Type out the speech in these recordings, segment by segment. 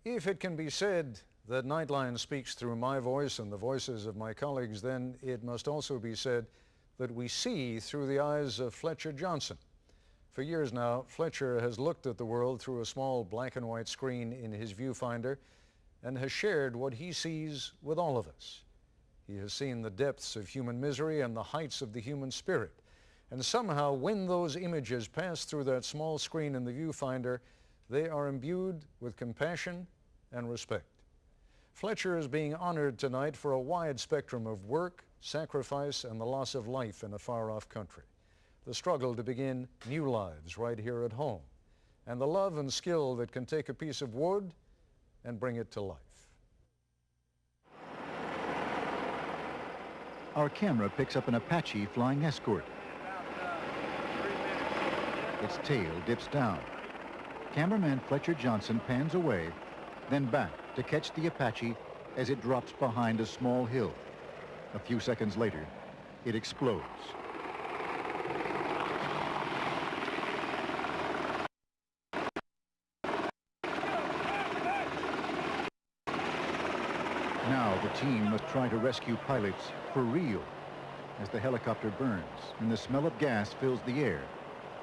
If it can be said that Nightline speaks through my voice and the voices of my colleagues, then it must also be said that we see through the eyes of Fletcher Johnson. For years now, Fletcher has looked at the world through a small black and white screen in his viewfinder and has shared what he sees with all of us. He has seen the depths of human misery and the heights of the human spirit. And somehow, when those images pass through that small screen in the viewfinder, they are imbued with compassion and respect. Fletcher is being honored tonight for a wide spectrum of work, sacrifice, and the loss of life in a far-off country. The struggle to begin new lives right here at home, and the love and skill that can take a piece of wood and bring it to life. Our camera picks up an Apache flying escort. Its tail dips down. Cameraman Fletcher Johnson pans away, then back to catch the Apache as it drops behind a small hill. A few seconds later, it explodes. Now the team must try to rescue pilots for real. As the helicopter burns and the smell of gas fills the air,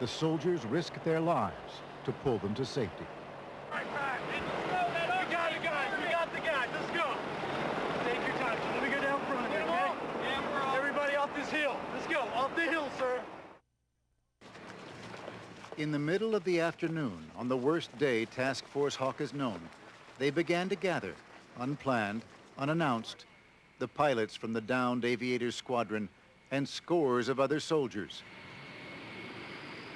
the soldiers risk their lives to pull them to safety. We got it, guys. We got the guys. Let's go. Take your time. Let me go down front, okay? Yeah, everybody off this hill. Let's go. Off the hill, sir. In the middle of the afternoon, on the worst day Task Force Hawk is known, they began to gather, unplanned, unannounced, the pilots from the downed aviators squadron and scores of other soldiers.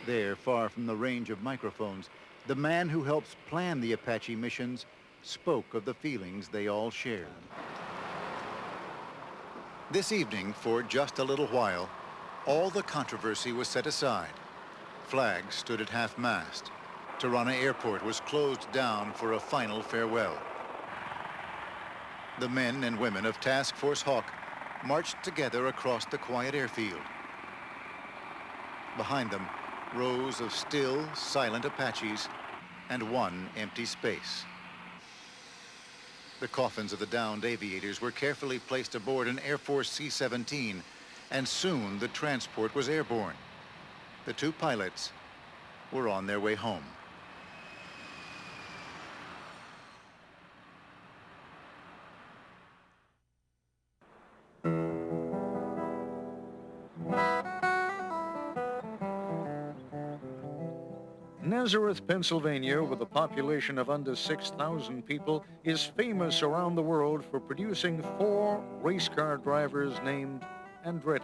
There, far from the range of microphones, the man who helps plan the Apache missions spoke of the feelings they all shared. This evening, for just a little while, all the controversy was set aside. Flags stood at half-mast. Tirana Airport was closed down for a final farewell. The men and women of Task Force Hawk marched together across the quiet airfield. Behind them, rows of still, silent Apaches and one empty space. The coffins of the downed aviators were carefully placed aboard an Air Force C-17, and soon the transport was airborne. The two pilots were on their way home. Nazareth, Pennsylvania, with a population of under 6,000 people, is famous around the world for producing 4 race car drivers named Andretti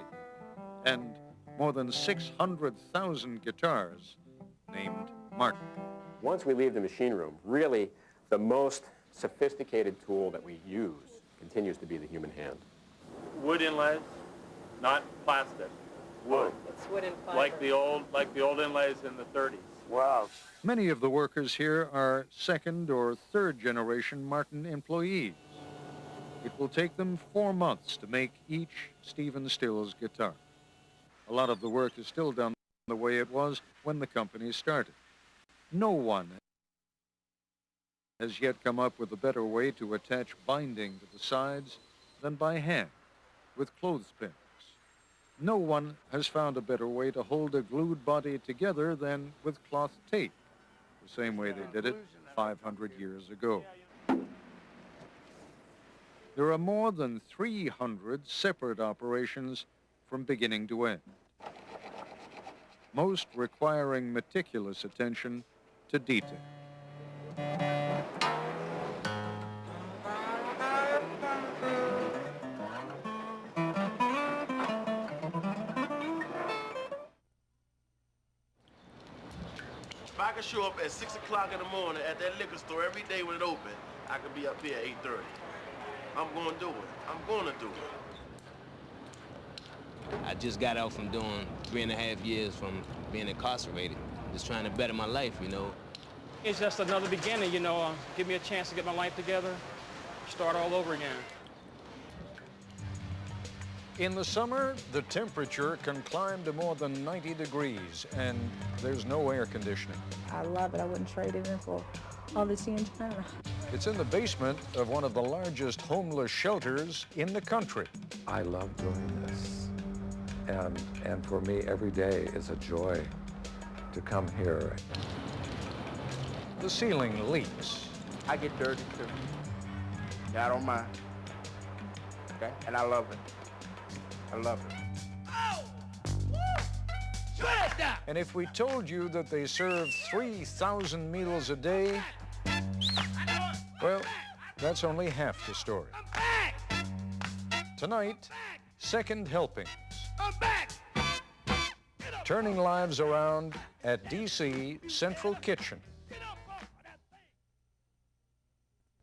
and more than 600,000 guitars named Martin. Once we leave the machine room, really the most sophisticated tool that we use continues to be the human hand. Wood inlays, not plastic. Wood. It's wood and fiber. Like the old inlays in the 30s. Wow. Many of the workers here are second or third generation Martin employees. It will take them 4 months to make each Stephen Stills guitar. A lot of the work is still done the way it was when the company started. No one has yet come up with a better way to attach binding to the sides than by hand with clothespins. No one has found a better way to hold a glued body together than with cloth tape, the same way they did it 500 years ago. There are more than 300 separate operations from beginning to end, most requiring meticulous attention to detail. If I could show up at 6 o'clock in the morning at that liquor store every day when it opened, I could be up here at 8:30. I'm going to do it. I'm going to do it. I just got out from doing 3.5 years from being incarcerated, just trying to better my life, you know. It's just another beginning, you know, give me a chance to get my life together, start all over again. In the summer, the temperature can climb to more than 90 degrees, and there's no air conditioning. I love it. I wouldn't trade it in for all the sea in China. It's in the basement of one of the largest homeless shelters in the country. I love doing this, and for me, every day is a joy to come here. The ceiling leaks. I get dirty too. Yeah, I don't mind. Okay? And I love it. I love it. And if we told you that they serve 3,000 meals a day, well, that's only half the story. Tonight, second helpings. Turning lives around at D.C. Central Kitchen.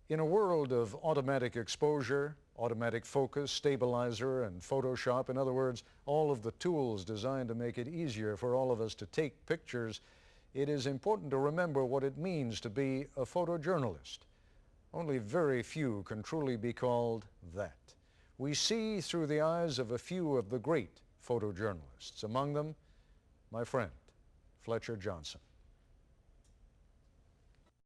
In a world of automatic exposure, automatic focus, stabilizer, and Photoshop, in other words, all of the tools designed to make it easier for all of us to take pictures, it is important to remember what it means to be a photojournalist. Only very few can truly be called that. We see through the eyes of a few of the great photojournalists, among them, my friend, Fletcher Johnson.